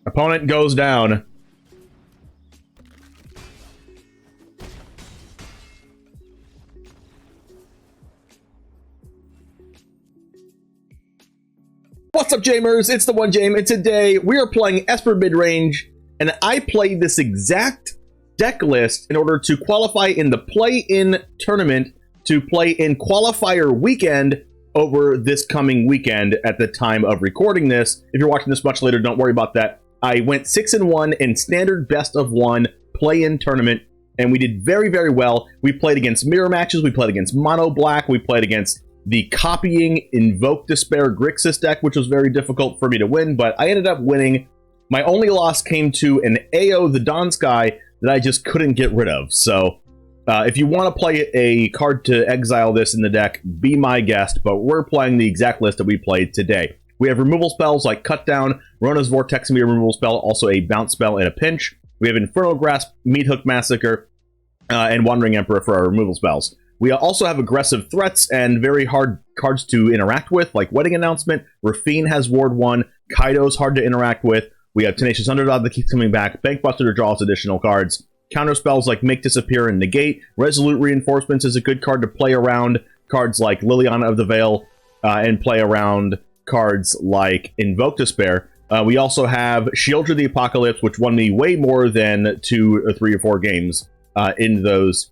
Opponent goes down. What's up, Jamers? It's the one Jame, and today we are playing ESPER Midrange, and I played this exact deck list in order to qualify in the play-in tournament to play in qualifier weekend over this coming weekend at the time of recording this. If you're watching this much later, don't worry about that. I went 6-1 in standard best of one play-in tournament, and we did very, very well. We played against mirror matches, we played against mono black, we played against the copying Invoke Despair Grixis deck, which was very difficult for me to win, but I ended up winning. My only loss came to an AO the Dawn Sky that I just couldn't get rid of. So if you want to play a card to exile this in the deck, be my guest, but we're playing the exact list that we played today. We have removal spells like Cut Down, Rona's Vortex can be a removal spell, also a bounce spell in a pinch. We have Infernal Grasp, Meat Hook Massacre, and Wandering Emperor for our removal spells. We also have aggressive threats and very hard cards to interact with, like Wedding Announcement. Rafine has Ward 1. Kaido's hard to interact with. We have Tenacious Underdog that keeps coming back. Bankbuster to draw us additional cards. Counter spells like Make Disappear and Negate. Resolute Reinforcements is a good card to play around cards like Liliana of the Veil, and play around cards like Invoke Despair. We also have Shield of the Apocalypse, which won me way more than 2 or 3 or 4 games in those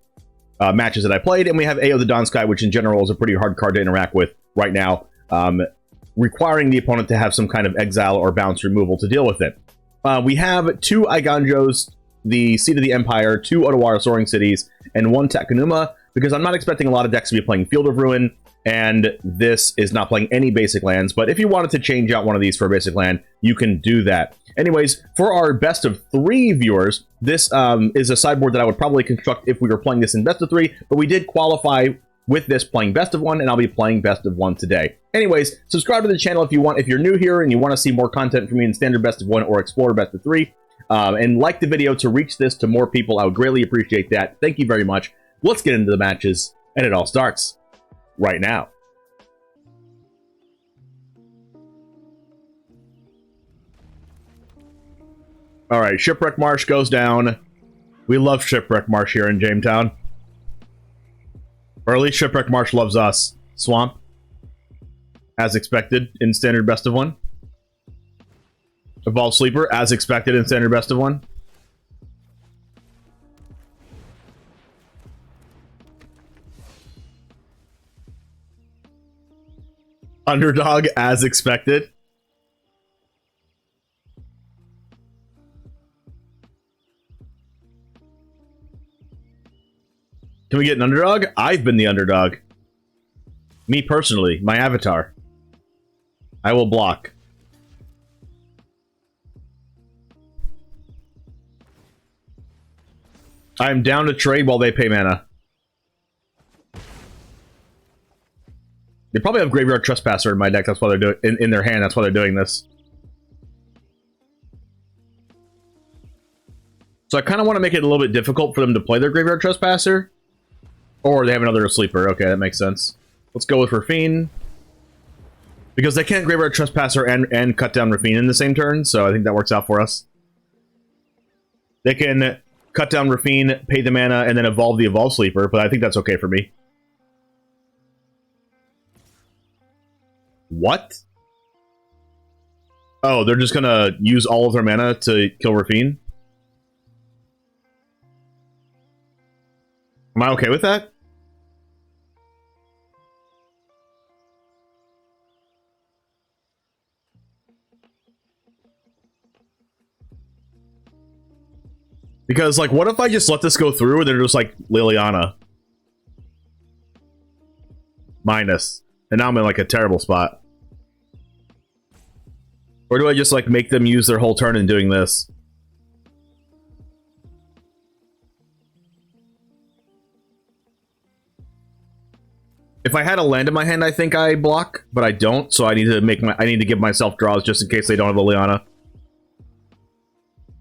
matches that I played, and we have AO the Dawn Sky, which in general is a pretty hard card to interact with right now, requiring the opponent to have some kind of exile or bounce removal to deal with it. We have 2 Iganjos, the Seat of the Empire, 2 Otawara Soaring Cities, and 1 Takenuma, because I'm not expecting a lot of decks to be playing Field of Ruin, and this is not playing any basic lands, but if you wanted to change out one of these for a basic land, you can do that. Anyways, for our best of 3 viewers, this is a sideboard that I would probably construct if we were playing this in best of 3, but we did qualify with this playing best of 1, and I'll be playing best of 1 today. Anyways, subscribe to the channel if you want. If you're new here and you want to see more content from me in standard best of 1 or Explorer best of 3, and like the video to reach this to more people, I would greatly appreciate that. Thank you very much. Let's get into the matches, and it all starts right now. Alright, Shipwreck Marsh goes down. We love Shipwreck Marsh here in Jamestown. Or at least Shipwreck Marsh loves us. Swamp, as expected in standard best of 1. Evolved Sleeper, as expected in standard best of 1. Underdog, as expected. Can we get an underdog? I've been the underdog. Me personally, my avatar. I will block. I'm down to trade while they pay mana. They probably have Graveyard Trespasser in my deck. That's why they're doing in their hand. That's why they're doing this. So I kind of want to make it a little bit difficult for them to play their Graveyard Trespasser. Or they have another sleeper. Okay, that makes sense. Let's go with Rafine. Because they can't Graveyard Trespasser and cut down Rafine in the same turn, so I think that works out for us. They can cut down Rafine, pay the mana, and then evolve the Evolve Sleeper, but I think that's okay for me. What? Oh, they're just gonna use all of their mana to kill Rafine? Am I okay with that? Because, like, what if I just let this go through and they're just like Liliana? Minus. And now I'm in, like, a terrible spot. Or do I just, like, make them use their whole turn in doing this? If I had a land in my hand, I think I block, but I don't, so I need to give myself draws just in case they don't have Liliana.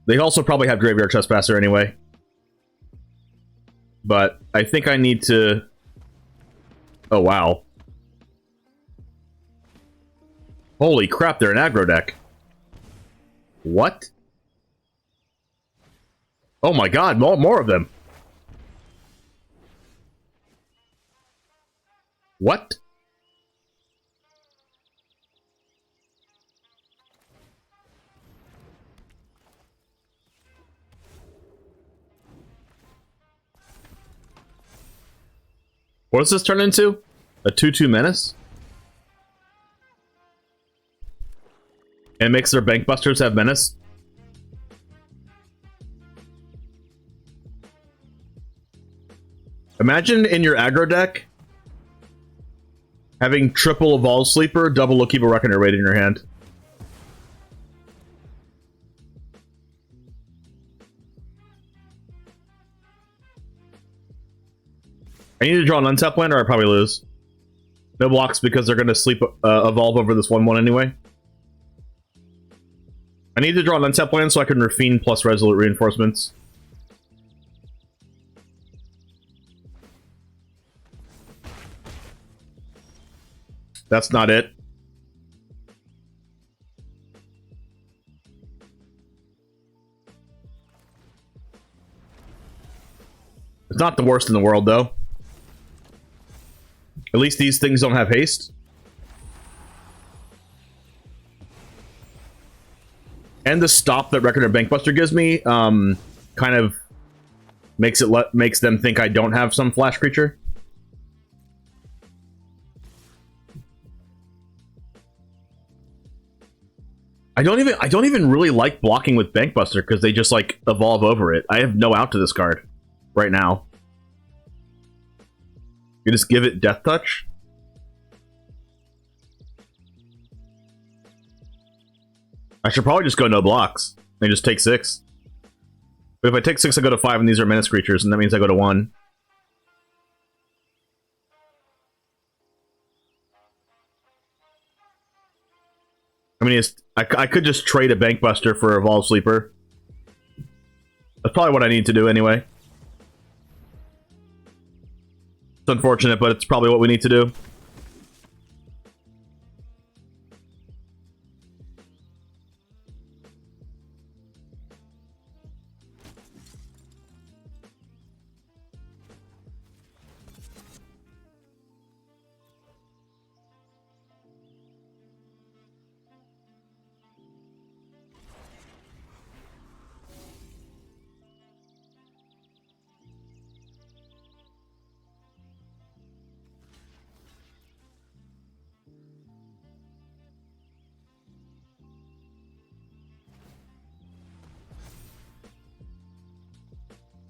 They also probably have Graveyard Trespasser anyway. But I think I need to... Oh, wow. Holy crap, they're an aggro deck. What? Oh my god, more of them. What? What does this turn into? A 2/2 menace? And it makes their bank busters have menace? Imagine in your aggro deck having triple Evolve Sleeper, double Lookkeeper Reckoner Raid in your hand. I need to draw an untap land or I probably lose. No blocks because they're going to sleep evolve over this 1/1 anyway. I need to draw an untap land so I can Rafine plus Resolute Reinforcements. That's not it. It's not the worst in the world, though. At least these things don't have haste. And the stop that Reckoner Bankbuster gives me kind of makes them think I don't have some flash creature. I don't even really like blocking with Bankbuster because they just like evolve over it. I have no out to this card right now. You just give it Death Touch. I should probably just go no blocks and just take 6. But if I take 6, I go to 5, and these are menace creatures, and that means I go to 1. I mean, I could just trade a Bankbuster for Evolve Sleeper. That's probably what I need to do anyway. It's unfortunate, but it's probably what we need to do.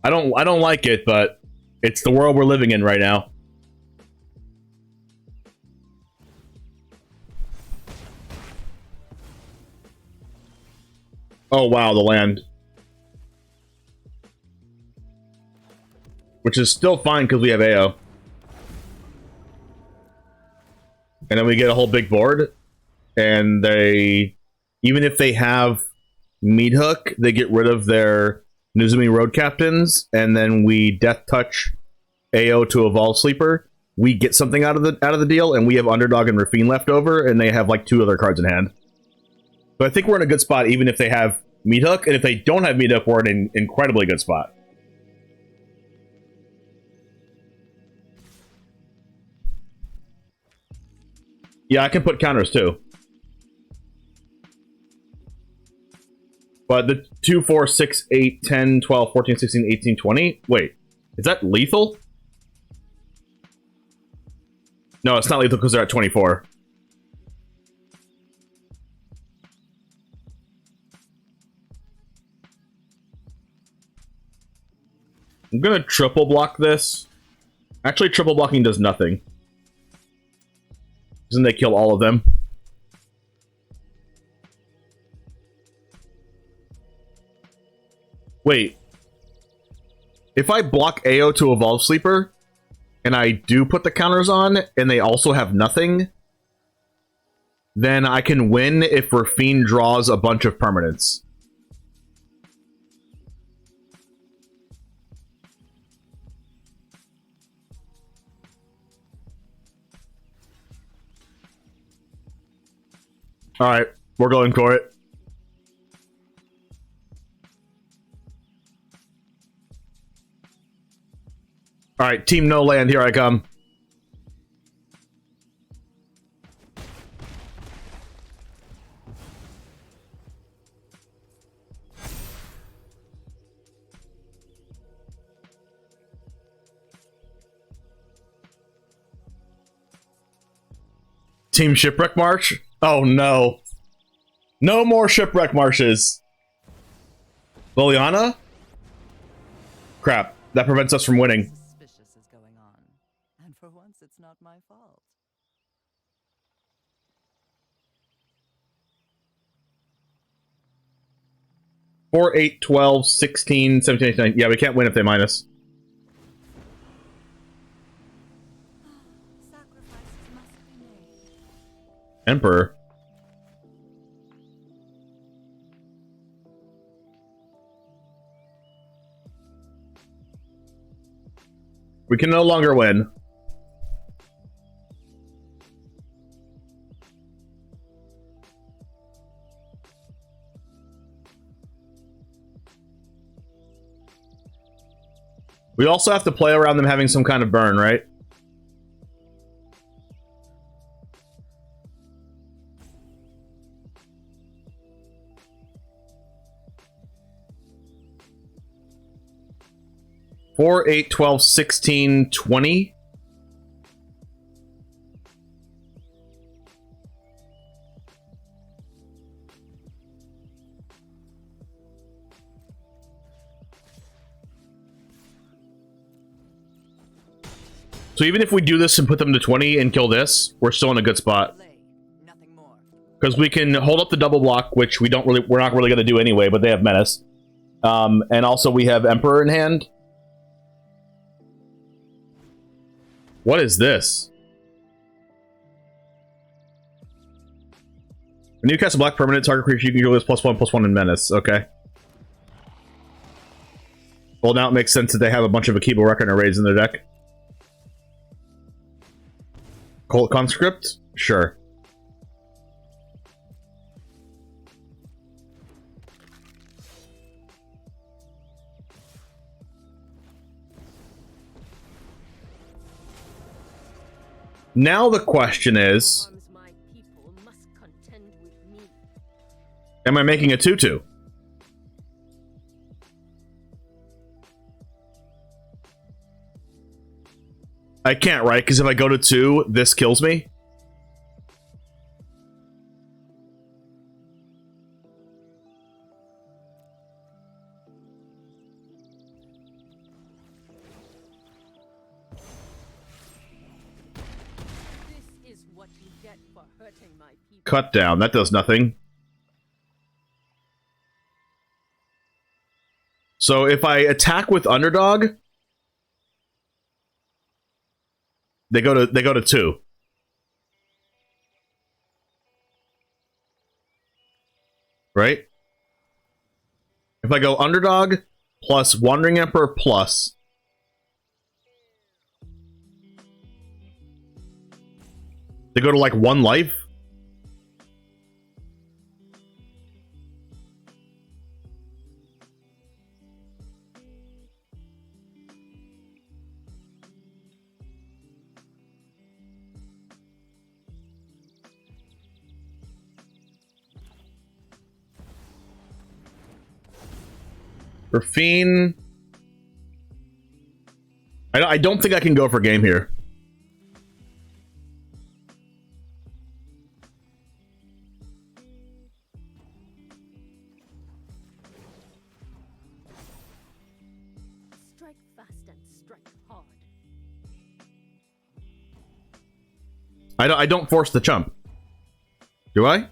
I don't like it, but it's the world we're living in right now. Oh wow, the land. Which is still fine because we have AO. And then we get a whole big board. And they, even if they have Meat Hook, they get rid of their Nuzumi Road Captains, and then we Death Touch AO to Evolve Sleeper. We get something out of the deal, and we have Underdog and Rafine left over, and they have like 2 other cards in hand. So I think we're in a good spot, even if they have Meat Hook, and if they don't have Meat Hook, we're in an incredibly good spot. Yeah, I can put counters too. But the 2, 4, 6, 8, 10, 12, 14, 16, 18, 20... Wait, is that lethal? No, it's not lethal because they're at 24. I'm gonna triple block this. Actually, triple blocking does nothing. Doesn't they kill all of them? Wait. If I block AO to Evolve Sleeper, and I do put the counters on, and they also have nothing, then I can win if Rafine draws a bunch of permanents. Alright, we're going for it. All right, team no land, here I come. Team Shipwreck March? Oh no. No more Shipwreck Marshes. Liliana? Crap. That prevents us from winning. Suspicious is going on. And for once it's not my fault. 4, 8, 12, 16, 17, 18, 19. Yeah, we can't win if they minus. Sacrifices must be made. Emperor. We can no longer win. We also have to play around them having some kind of burn, right? Four, 8, 12, 16, 20. So even if we do this and put them to 20 and kill this, we're still in a good spot. Because we can hold up the double block, which we're not really going to do anyway, but they have Menace. And also we have Emperor in hand. What is this? When you cast a black permanent, target creature you can control is +1/+1 in Menace. Okay. Well, now it makes sense that they have a bunch of Akiba Reckon arrays in their deck. Cult Conscript? Sure. Now the question is, am I making a 2/2? I can't, right? Because if I go to 2, this kills me. This is what you get for hurting my people. Cut down. That does nothing. So if I attack with Underdog, they go to 2. Right? If I go Underdog plus Wandering Emperor plus, they go to like 1 life. Rafine. I don't think I can go for game here. Strike fast and strike hard. I don't force the chump. Do I?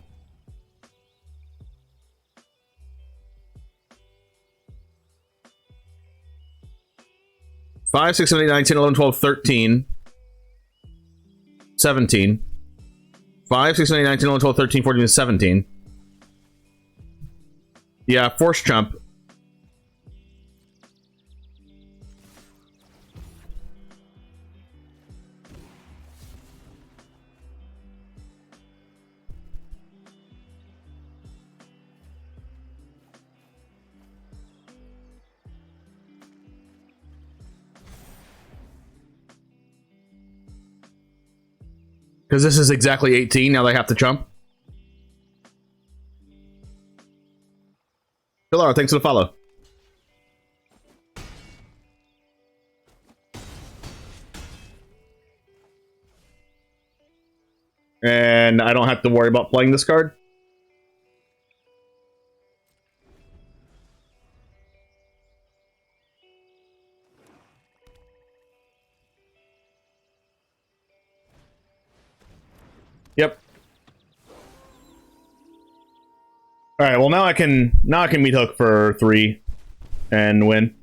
Five, 6, 7, 8, 9, 10, 11, 12, 13, 17. 5, 6, 7, 8, 9, 10, 11, 12, 13, 14, 17. Yeah, force chump. Because this is exactly 18, now they have to jump. Hello, thanks for the follow. And I don't have to worry about playing this card. Yep. All right. Well, now I can meat hook for 3 and win.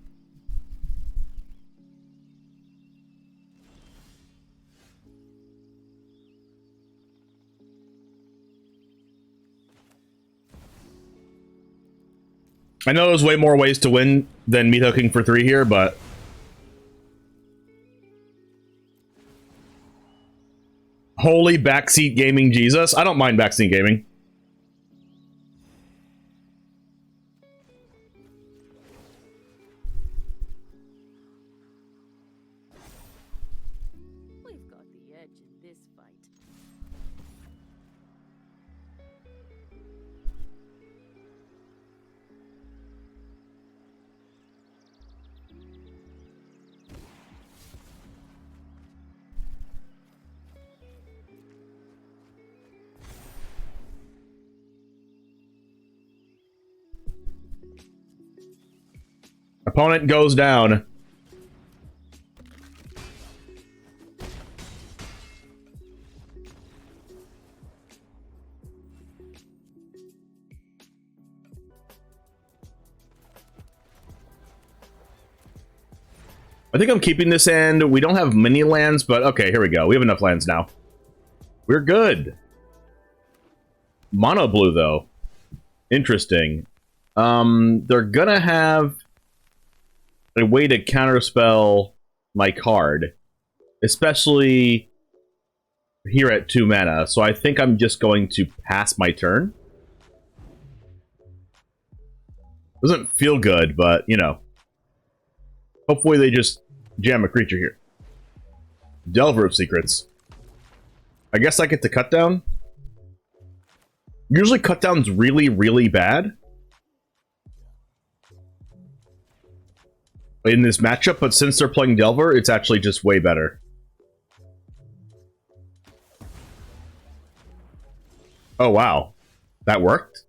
I know there's way more ways to win than meat hooking for 3 here, but holy backseat gaming Jesus. I don't mind backseat gaming. We've got the edge in this fight. Opponent goes down. I think I'm keeping this hand. We don't have many lands, but okay, here we go. We have enough lands now. We're good. Mono blue, though. Interesting. They're gonna have a way to counterspell my card, especially here at 2 mana, so I think I'm just going to pass my turn. Doesn't feel good, but, you know. Hopefully they just jam a creature here. Delver of Secrets. I guess I get to cut down? Usually cut down's really, really bad in this matchup, but since they're playing Delver, it's actually just way better. Oh, wow. That worked?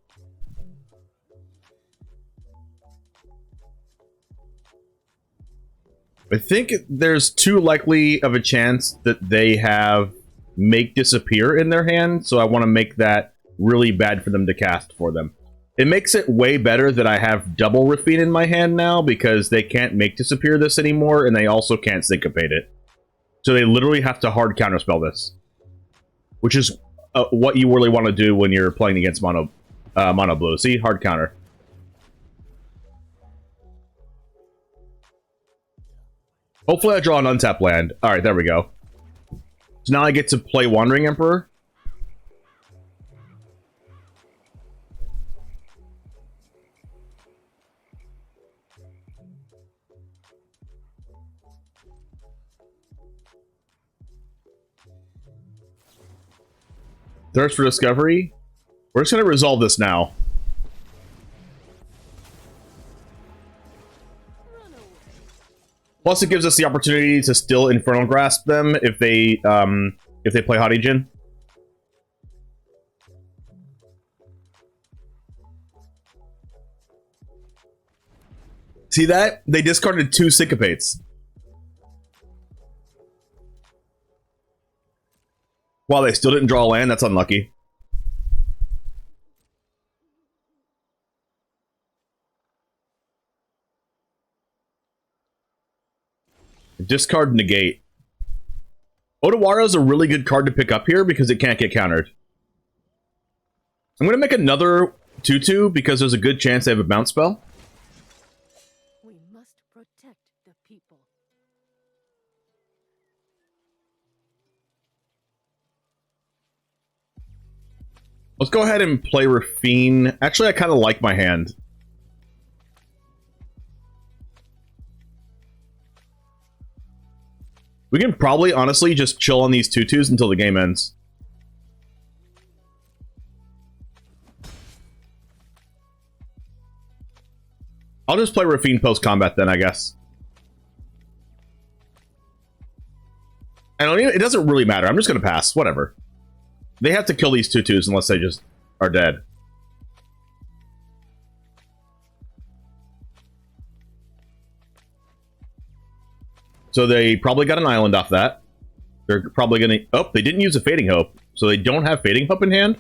I think there's too likely of a chance that they have Make Disappear in their hand, so I want to make that really bad for them to cast for them. It makes it way better that I have double Rafine in my hand now, because they can't Make Disappear this anymore, and they also can't Syncopate it. So they literally have to hard counterspell this. Which is what you really want to do when you're playing against mono blue. See? Hard counter. Hopefully I draw an untap land. Alright, there we go. So now I get to play Wandering Emperor. Thirst for Discovery. We're just going to resolve this now. Plus, it gives us the opportunity to still Infernal Grasp them if they play Haughty Djinn. See that? They discarded 2 Syncopates. Wow, they still didn't draw a land? That's unlucky. Discard Negate. Otawara is a really good card to pick up here because it can't get countered. I'm going to make another 2/2 because there's a good chance they have a bounce spell. We must protect the people. Let's go ahead and play Rafine. Actually, I kind of like my hand. We can probably, honestly, just chill on these 2/2s until the game ends. I'll just play Rafine post-combat then, I guess. It doesn't really matter. I'm just going to pass. Whatever. They have to kill these 2/2s unless they just are dead. So they probably got an island off that. They're probably going to... Oh, they didn't use a Fading Hope. So they don't have Fading Hope in hand?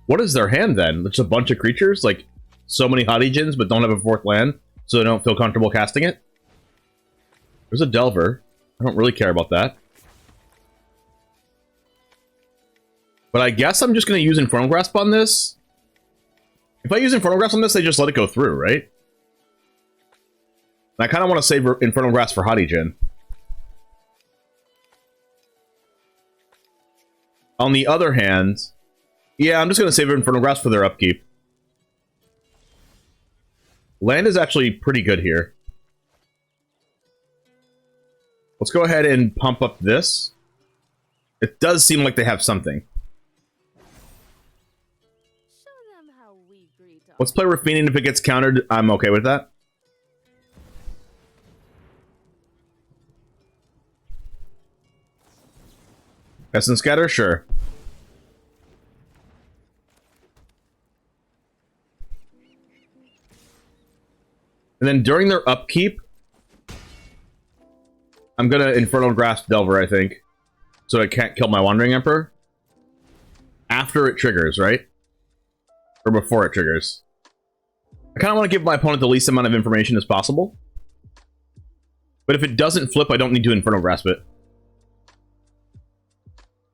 What is their hand then? It's a bunch of creatures? Like, so many Hotties but don't have a 4th land, so they don't feel comfortable casting it? There's a Delver. I don't really care about that. But I guess I'm just going to use Infernal Grasp on this. If I use Infernal Grasp on this, they just let it go through, right? And I kind of want to save Infernal Grasp for Hottie. On the other hand, yeah, I'm just going to save Infernal Grasp for their upkeep. Land is actually pretty good here. Let's go ahead and pump up this. It does seem like they have something. Let's play Rafine. If it gets countered, I'm okay with that. Essence Scatter? Sure. And then during their upkeep, I'm gonna Infernal Grasp Delver, I think. So it can't kill my Wandering Emperor. After it triggers, right? Or before it triggers. I kind of want to give my opponent the least amount of information as possible. But if it doesn't flip, I don't need to Infernal Grasp it.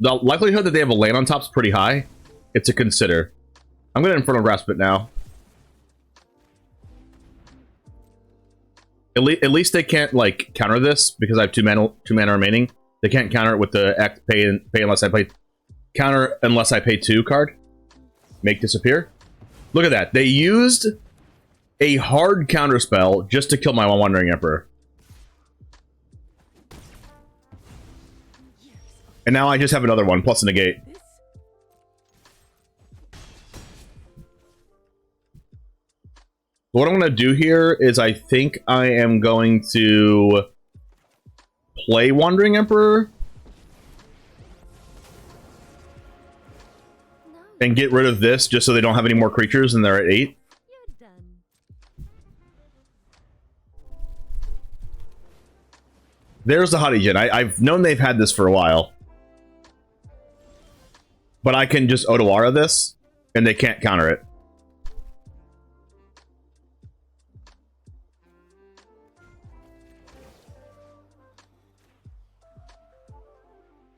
The likelihood that they have a land on top is pretty high. It's a consider. I'm going to Infernal Grasp it now. At least they can't, like, counter this, because I have two mana remaining. They can't counter it with the pay unless I pay... Counter unless I pay 2 card. Make disappear. Look at that. They used a hard counter spell just to kill my Wandering Emperor. And now I just have another one, plus a negate. What I'm going to do here is I think I am going to play Wandering Emperor. And get rid of this just so they don't have any more creatures and they're at 8. There's the Hottie. I've known they've had this for a while. But I can just Otawara this, and they can't counter it.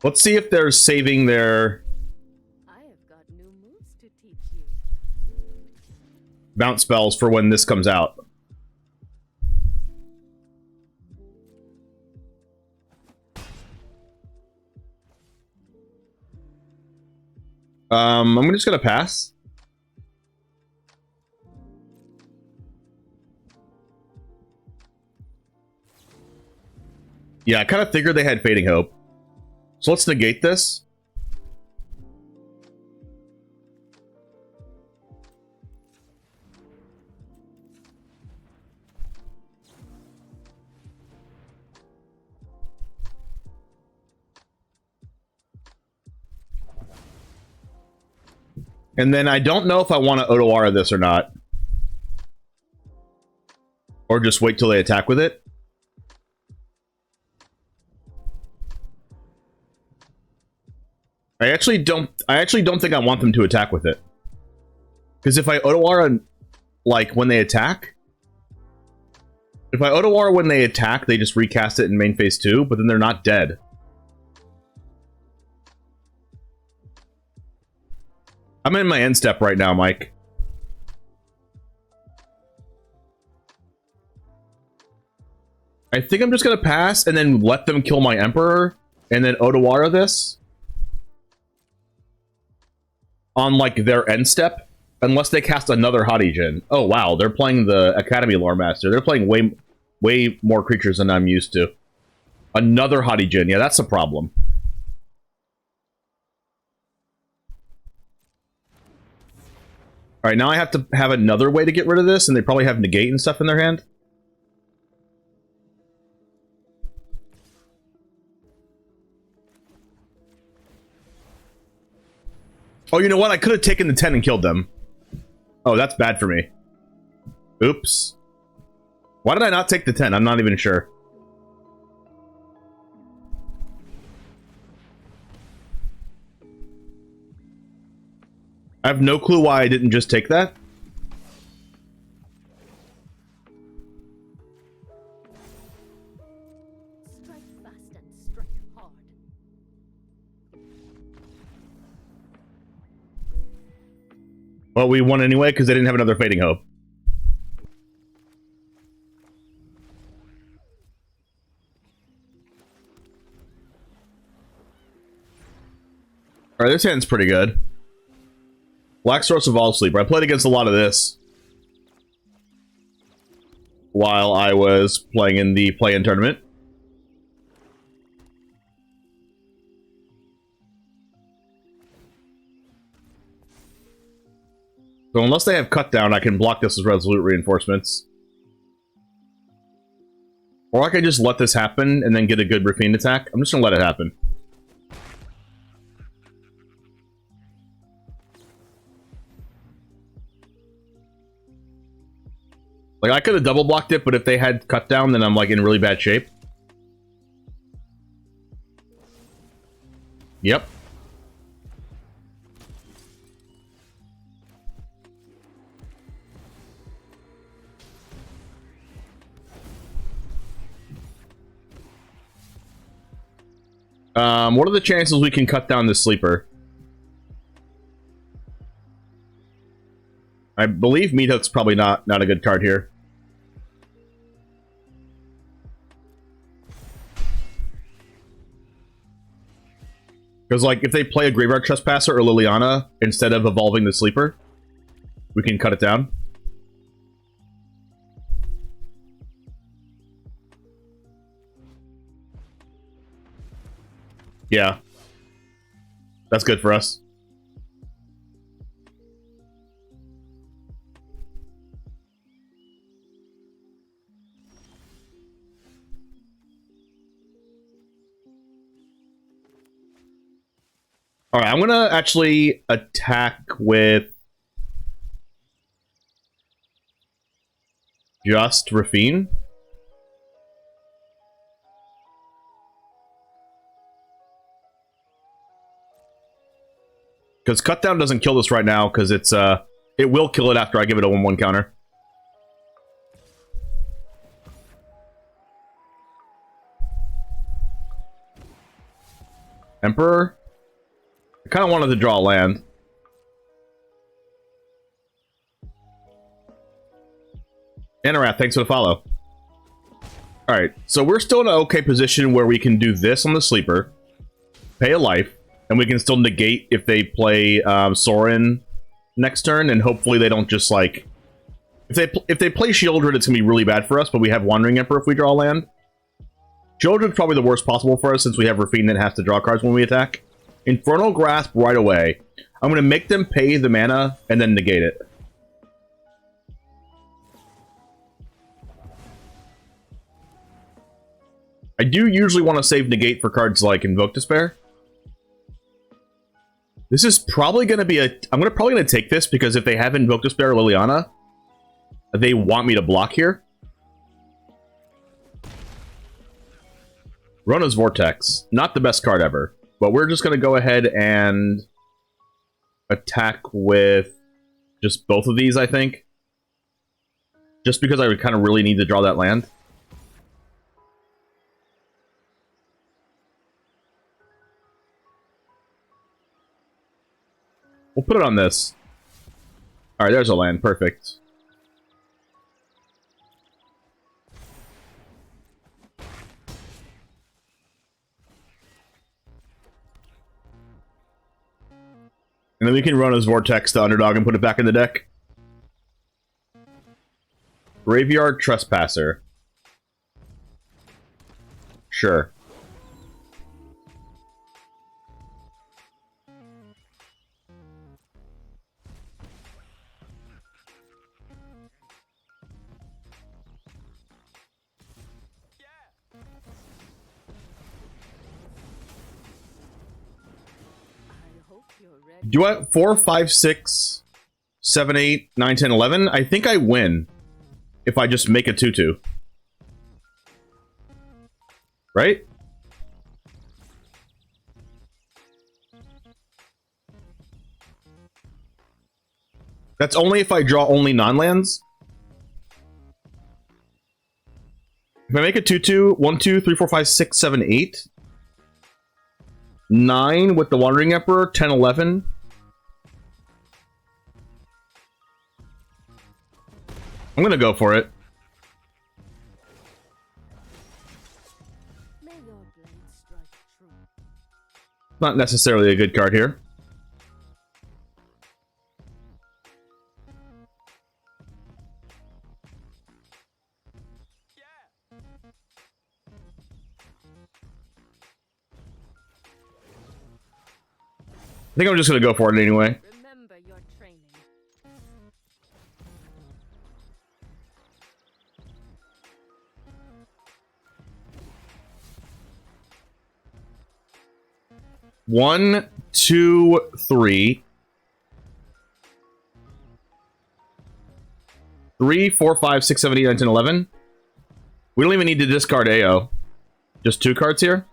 Let's see if they're saving their... bounce spells for when this comes out. I'm just gonna pass. Yeah, I kind of figured they had Fading Hope. So let's negate this. And then I don't know if I want to Otawara this or not. Or just wait till they attack with it. I actually don't think I want them to attack with it. Because if I Otawara, like, when they attack... If I Otawara when they attack, they just recast it in main phase 2, but then they're not dead. I'm in my end step right now, Mike. I think I'm just gonna pass and then let them kill my Emperor and then Otawara this on like their end step, unless they cast another Hottie. Oh wow, they're playing the Academy Lore Master. They're playing way more creatures than I'm used to. Another Hottie. Yeah, that's a problem. Alright, now I have to have another way to get rid of this, and they probably have negate and stuff in their hand. Oh, you know what? I could have taken the 10 and killed them. Oh, that's bad for me. Oops. Why did I not take the 10? I'm not even sure. I have no clue why I didn't just take that. Strike fast and strike hard. Well, we won anyway because they didn't have another Fading Hope. Alright, this hand's pretty good. Black Source of All Sleeper. I played against a lot of this while I was playing in the play-in tournament. So unless they have cut down, I can block this as Resolute Reinforcements. Or I can just let this happen and then get a good Rafine attack. I'm just gonna let it happen. Like, I could have double blocked it, but if they had cut down, then I'm, like, in really bad shape. Yep. What are the chances we can cut down this sleeper? I believe Meat Hook's probably not a good card here. Because, like, if they play a Graveyard Trespasser or Liliana instead of evolving the sleeper, we can cut it down. Yeah. That's good for us. Alright, I'm gonna actually attack with just Rafine. Because Cut Down doesn't kill this right now, because it's it will kill it after I give it a 1/1 counter. Emperor? I kind of wanted to draw a land. Anorath, thanks for the follow. Alright, so we're still in an okay position where we can do this on the sleeper, pay a life, and we can still negate if they play Sorin next turn, and hopefully they don't just, like... If they play Shieldred, it's going to be really bad for us, but we have Wandering Emperor if we draw land. Shieldred's probably the worst possible for us, since we have Rafine that has to draw cards when we attack. Infernal Grasp right away. I'm going to make them pay the mana, and then negate it. I do usually want to save negate for cards like Invoke Despair. This is probably going to be a... I'm probably going to take this, because if they have Invoke Despair or Liliana, they want me to block here. Rona's Vortex. Not the best card ever. But we're just going to go ahead and attack with just both of these, I think. Just because I would kind of really need to draw that land. We'll put it on this. Alright, there's a land. Perfect. And then we can run his Vortex to Underdog and put it back in the deck. Graveyard Trespasser. Sure. you're ready. Do I 4, 5, 6, 7, 8, 9, 10, 11? I think I win if I just make a 2-2. Right? That's only if I draw only non-lands. If I make a 2-2, 1, 2, 3, 4, 5, 6, 7, 8. 9 with the Wandering Emperor, 10, 11. I'm gonna go for it. May your blade strike true. Not necessarily a good card here. I think I'm just gonna go for it anyway. Remember your training. One, two, three. 3, 4, 5, 6, 7, 8, 9, 10, 11. We don't even need to discard AO. Just 2 cards here.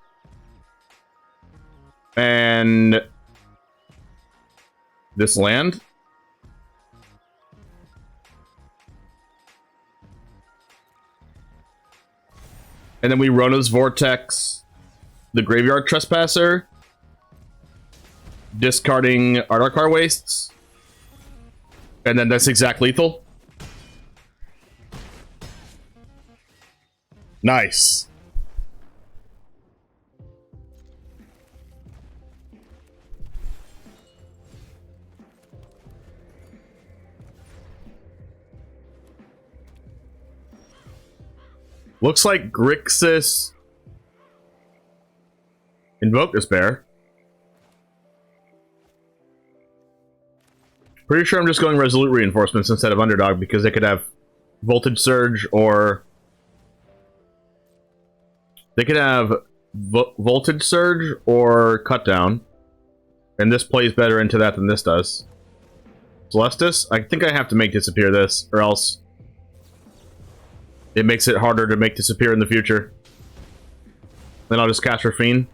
And this land. And then we Rona's Vortex, the Graveyard Trespasser, discarding Ardarkar Wastes, and then that's exact lethal. Nice. Looks like Grixis Invoke Despair. Pretty sure I'm just going Resolute Reinforcements instead of Underdog because they could have Voltage Surge or... They could have Voltage Surge or Cut Down. And this plays better into that than this does. Celestis? I think I have to make disappear this, or else it makes it harder to make disappear in the future. Then I'll just cast Rafine.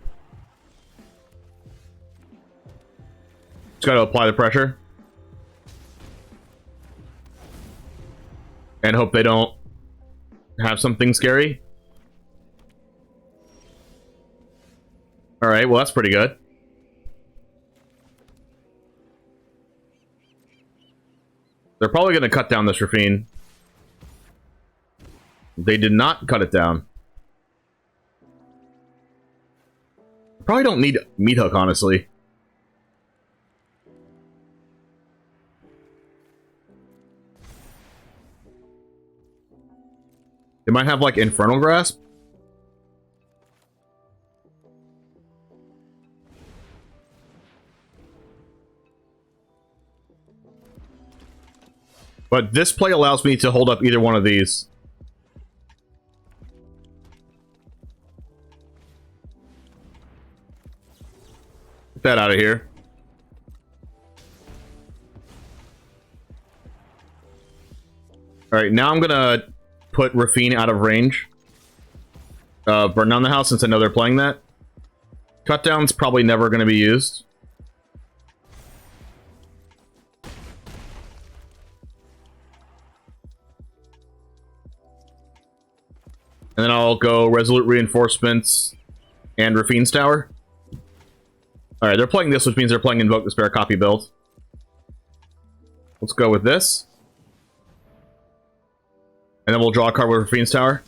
Just gotta apply the pressure. And hope they don't have something scary. Alright, well that's pretty good. They're probably gonna cut down this Rafine. They did not cut it down. Probably don't need Meat Hook, honestly. They might have, like, Infernal Grasp. But this play allows me to hold up either one of these. Get that out of here. Alright, now I'm gonna put Rafine out of range. Burn down the house since I know they're playing that. Cut down's probably never gonna be used. And then I'll go Resolute Reinforcements and Rafine's Tower. Alright, they're playing this, which means they're playing Invoke Despair copy build. Let's go with this. And then we'll draw a card with Rafine's Tower.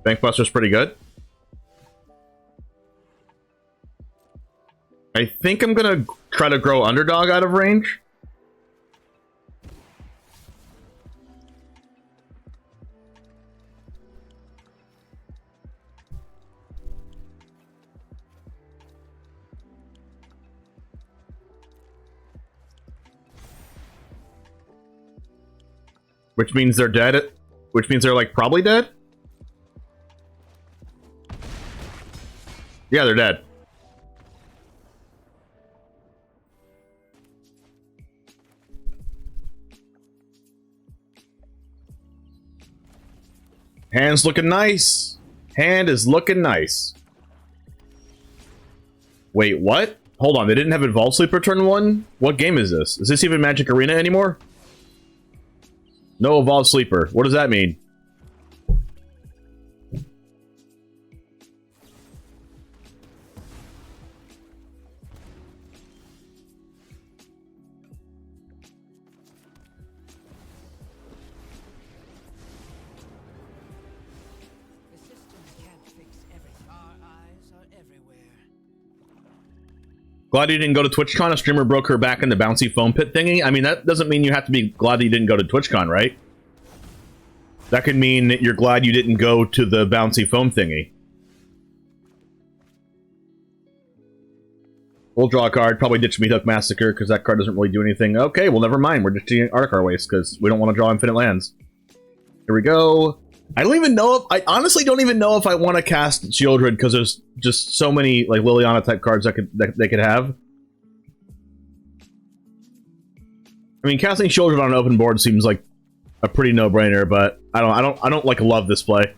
Bankbuster's pretty good. I think I'm gonna try to grow Underdog out of range. Which means they're dead. Which means they're, like, probably dead. Yeah, they're dead. Hand's looking nice. Hand is looking nice. Wait, what? Hold on, they didn't have Evolve Sleeper turn 1? What game is this? Is this even Magic Arena anymore? No Evolve Sleeper. What does that mean? Glad you didn't go to TwitchCon. A streamer broke her back in the bouncy foam pit thingy. I mean, that doesn't mean you have to be glad you didn't go to TwitchCon, right? That could mean that you're glad you didn't go to the bouncy foam thingy. We'll draw a card. Probably ditch Meathook Massacre, because that card doesn't really do anything. Okay, well, never mind. We're just doing Articar Waste, because we don't want to draw infinite lands. Here we go. I don't even know if... I honestly don't even know if I want to cast Shieldred, because there's just so many, like, Liliana-type cards that they could have. I mean, casting Shieldred on an open board seems like a pretty no-brainer, but I don't like love this play.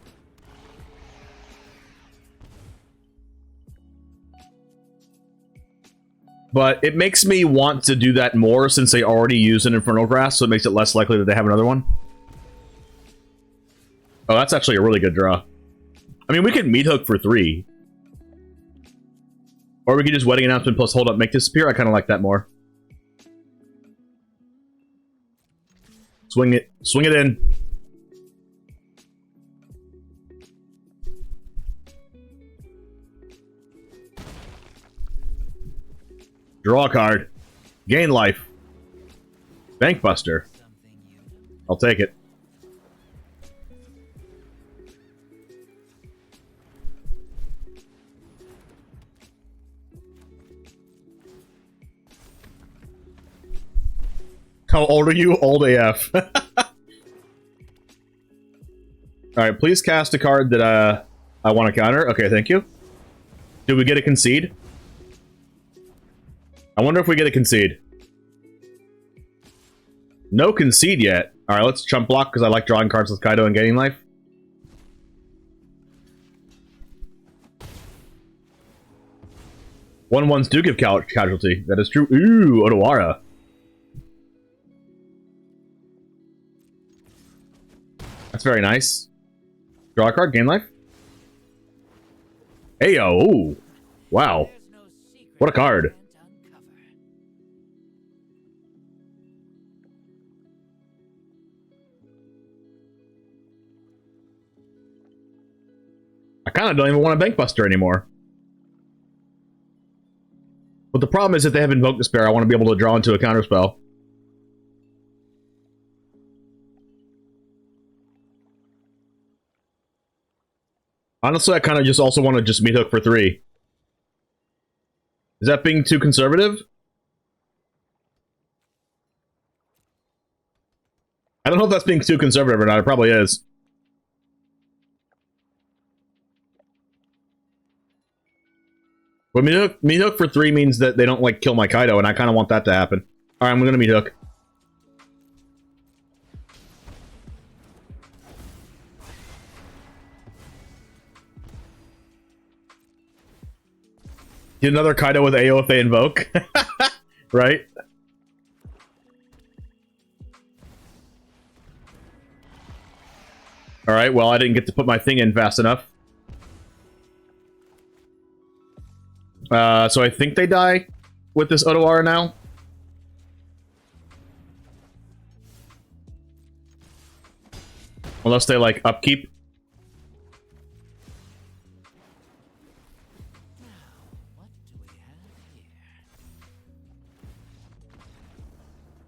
But it makes me want to do that more since they already use an Infernal Grasp, so it makes it less likely that they have another one. Oh, that's actually a really good draw. I mean, we could Meathook for 3. Or we could just Wedding Announcement plus Hold Up Make Disappear. I kind of like that more. Swing it. Swing it in. Draw a card. Gain life. Bankbuster. I'll take it. How old are you? Old AF. Alright, please cast a card that I want to counter. Okay, thank you. Did we get a concede? I wonder if we get a concede. No concede yet. Alright, let's chump block because I like drawing cards with Kaido and gaining life. One-ones do give casualty. That is true. Ooh, Odawara. That's very nice. Draw a card, gain life. Heyo, ooh. Wow. What a card. I kind of don't even want a Bankbuster anymore. But the problem is if they have Invoke Despair, I want to be able to draw into a counterspell. Honestly, I kind of just also want to just Meathook for 3. Is that being too conservative? I don't know if that's being too conservative or not. It probably is. But Meathook for 3 means that they don't, like, kill my Kaido, and I kind of want that to happen. Alright, I'm gonna Meathook. Get another Kaido with AO if they invoke. Right? Alright, well, I didn't get to put my thing in fast enough. So I think they die with this Odawara now. Unless they, like, upkeep.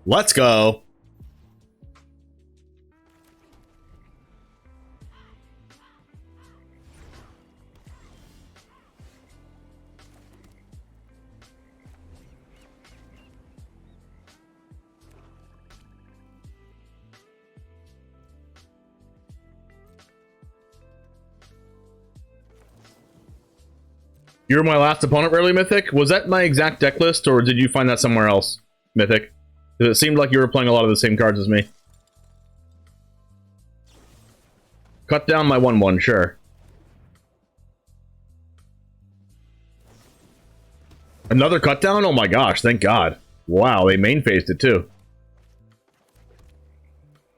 Let's go. You were my last opponent, really, Mythic? Was that my exact deck list, or did you find that somewhere else, Mythic? Because it seemed like you were playing a lot of the same cards as me. Cut down my 1/1, sure. Another cut down? Oh my gosh, thank God. Wow, they main phased it too.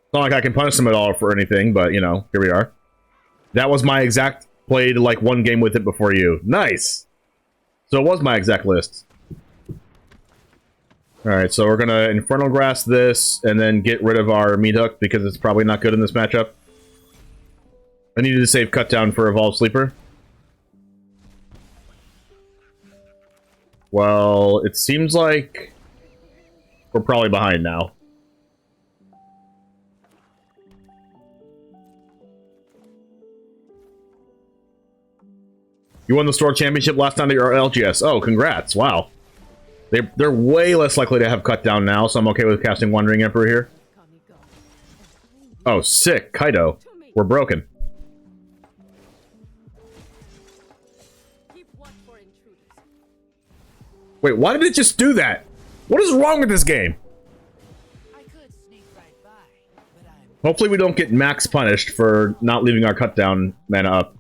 It's not like I can punish them at all for anything, but, you know, here we are. That was my exact... Played, like, one game with it before you. Nice! So it was my exact list. Alright, so we're gonna Infernal Grass this, and then get rid of our Meat Hook, because it's probably not good in this matchup. I needed to save Cut Down for Evolved Sleeper. Well, it seems like... we're probably behind now. You won the store championship last time at your LGS. Oh, congrats. Wow. They're way less likely to have cut down now, so I'm okay with casting Wandering Emperor here. Oh, sick. Kaido. We're broken. Wait, why did it just do that? What is wrong with this game? Hopefully we don't get max punished for not leaving our cut down mana up.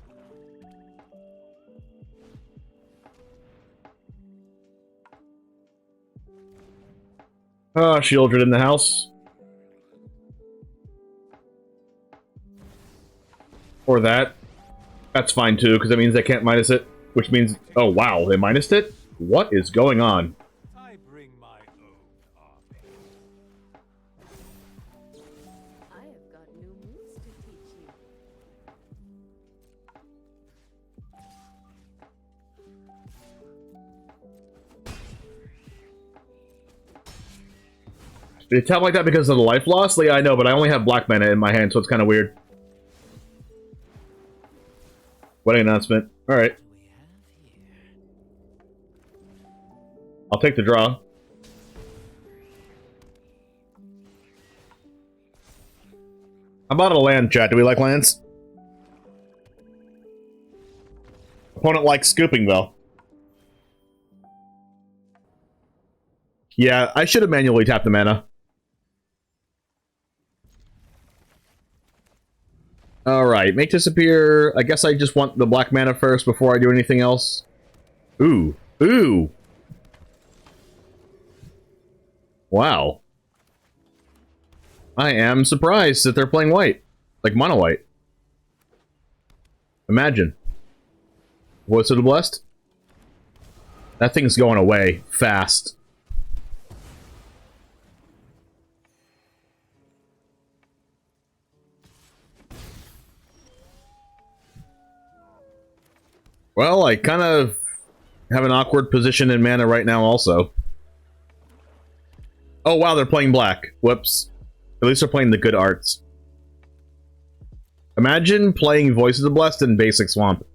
Shieldred in the house. Or that. That's fine too, because that means they can't minus it. Which means... oh wow, they minused it? What is going on? I bring my own army. I have got new moves to teach you. Did it tap like that because of the life loss? Yeah, I know, but I only have black mana in my hand, so it's kind of weird. Wedding announcement. Alright. I'll take the draw. How about a land, chat? Do we like lands? Opponent likes scooping, though. Yeah, I should have manually tapped the mana. Alright, make disappear. I guess I just want the black mana first before I do anything else. Ooh. Ooh! Wow. I am surprised that they're playing white. Like mono white. Imagine. Voice of the Blessed? That thing's going away fast. Well, I kind of have an awkward position in mana right now also. Oh wow, they're playing black. Whoops. At least they're playing the good arts. Imagine playing Voice of the Blessed in basic Swamp.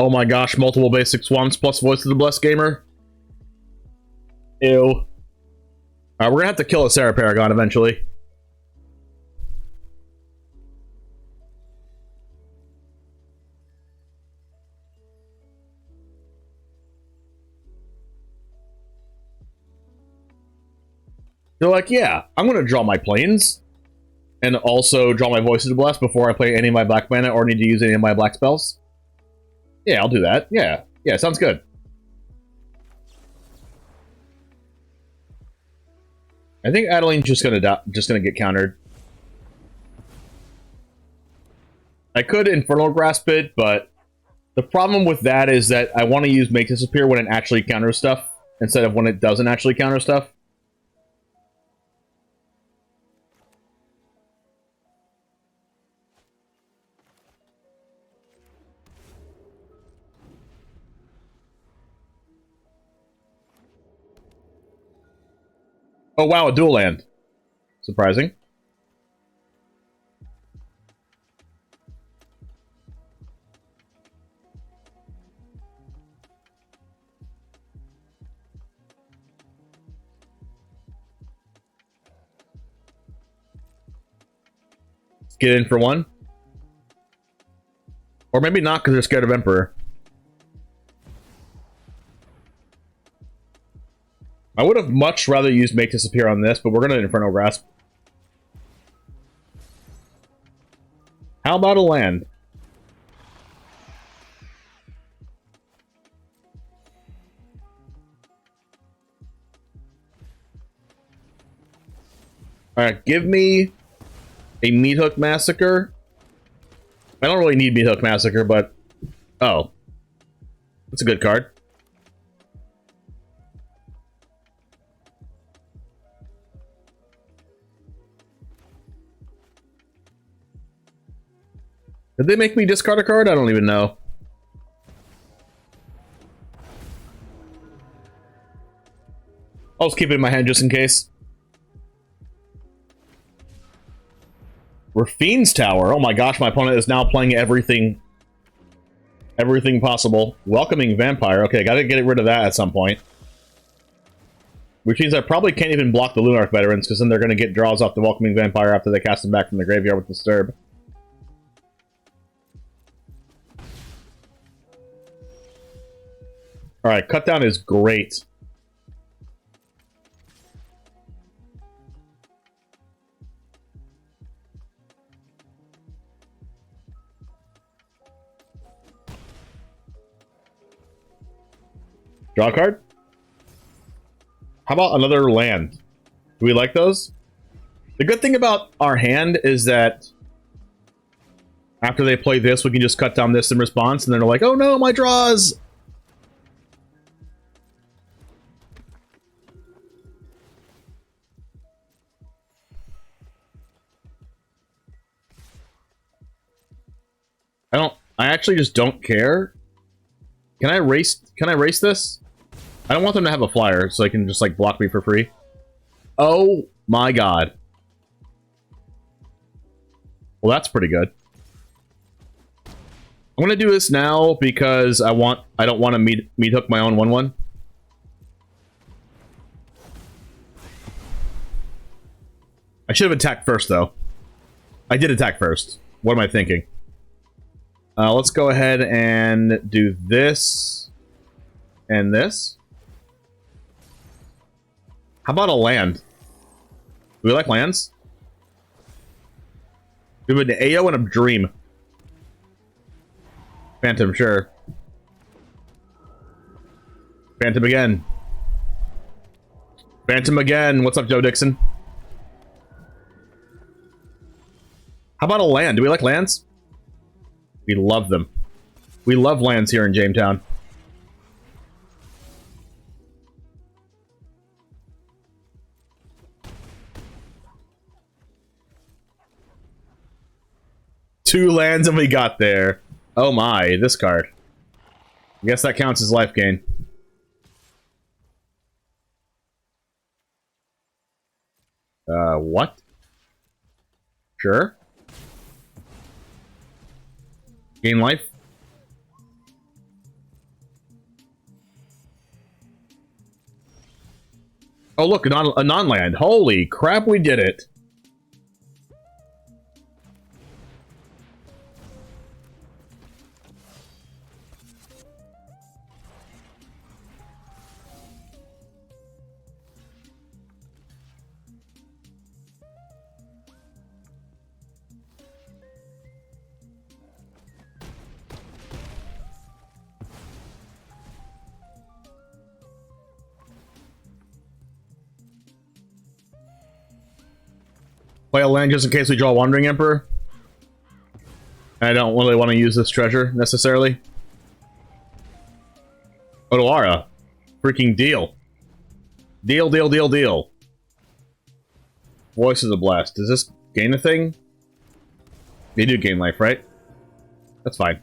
Oh my gosh, multiple basic swamps plus Voice of the Blessed gamer. Ew. Alright, we're gonna have to kill a Sarah Paragon eventually. They're like, yeah, I'm gonna draw my planes. And also draw my Voice of the Blessed before I play any of my black mana or need to use any of my black spells. Yeah, I'll do that. Yeah. Yeah, sounds good. I think Adeline's just gonna get countered. I could Infernal Grasp it, but the problem with that is that I want to use Make Disappear when it actually counters stuff, instead of when it doesn't actually counter stuff. Oh wow, a dual land. Surprising. Let's get in for one. Or maybe not because they're scared of Emperor. I would have much rather used Make Disappear on this, but we're going to Inferno Grasp. How about a land? Alright, give me a Meat Hook Massacre. I don't really need Meat Hook Massacre, but... Oh. That's a good card. Did they make me discard a card? I don't even know. I'll just keep it in my hand just in case. Rafine's Tower. Oh my gosh, my opponent is now playing everything possible. Welcoming Vampire. Okay, gotta get rid of that at some point. Which means I probably can't even block the Lunarch Veterans, because then they're going to get draws off the Welcoming Vampire after they cast them back from the graveyard with Disturb. Alright, Cut Down is great. Draw a card? How about another land? Do we like those? The good thing about our hand is that after they play this, we can just cut down this in response, and then they're like, oh no, my draws! I actually just don't care. Can I erase this? I don't want them to have a flyer, so they can just, like, block me for free. Oh my god. Well, that's pretty good. I'm gonna do this now because I don't want to meat hook my own 1/1. I should have attacked first, though. I did attack first. What am I thinking? Let's go ahead and do this and this. How about a land? Do we like lands? We have an AO and a Dream. Phantom, sure. Phantom again. Phantom again. What's up, Joe Dixon? How about a land? Do we like lands? We love them. We love lands here in Jamestown. Two lands and we got there. Oh my, this card. I guess that counts as life gain. What? Sure. Gain life? Oh look, a non-land. Holy crap, we did it. Play a land just in case we draw Wandering Emperor. I don't really want to use this treasure, necessarily. Odoara. Freaking deal. Deal, deal, deal, deal. Voice of the Blast. Does this gain a thing? They do gain life, right? That's fine.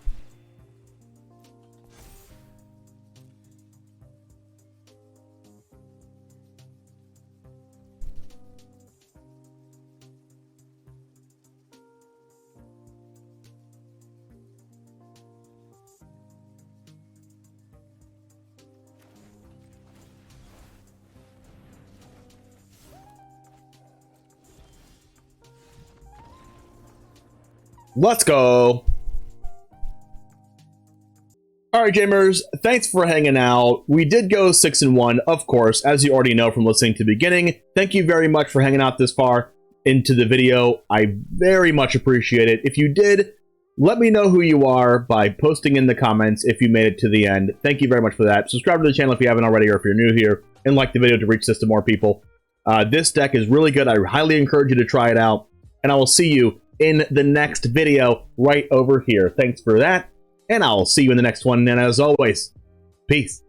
Let's go. All right, gamers, thanks for hanging out. We did go 6-1, of course, as you already know from listening to the beginning. Thank you very much for hanging out this far into the video. I very much appreciate it. If you did, let me know who you are by posting in the comments if you made it to the end. Thank you very much for that. Subscribe to the channel if you haven't already or if you're new here, and like the video to reach this to more people. This deck is really good. I highly encourage you to try it out, and I will see you in the next video right over here. Thanks for that, and I'll see you in the next one. And as always, peace.